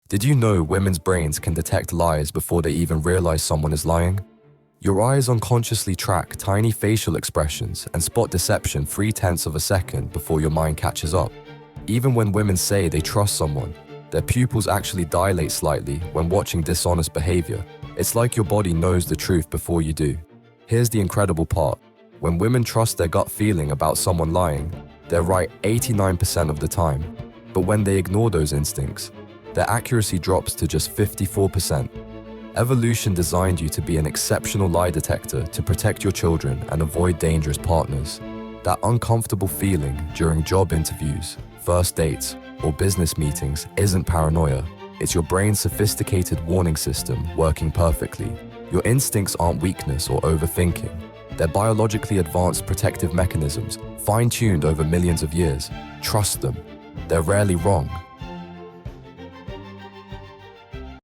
Did you know women's brains can detect lies before they even realize someone is lying? Your eyes unconsciously track tiny facial expressions and spot deception 0.3 of a second before your mind catches up. Even when women say they trust someone, their pupils actually dilate slightly when watching dishonest behavior. It's like your body knows the truth before you do. Here's the incredible part. When women trust their gut feeling about someone lying, they're right 89% of the time. But when they ignore those instincts, their accuracy drops to just 54%. Evolution designed you to be an exceptional lie detector to protect your children and avoid dangerous partners. That uncomfortable feeling during job interviews, first dates, or business meetings isn't paranoia. It's your brain's sophisticated warning system working perfectly. Your instincts aren't weakness or overthinking. They're biologically advanced protective mechanisms, fine-tuned over millions of years. Trust them. They're rarely wrong.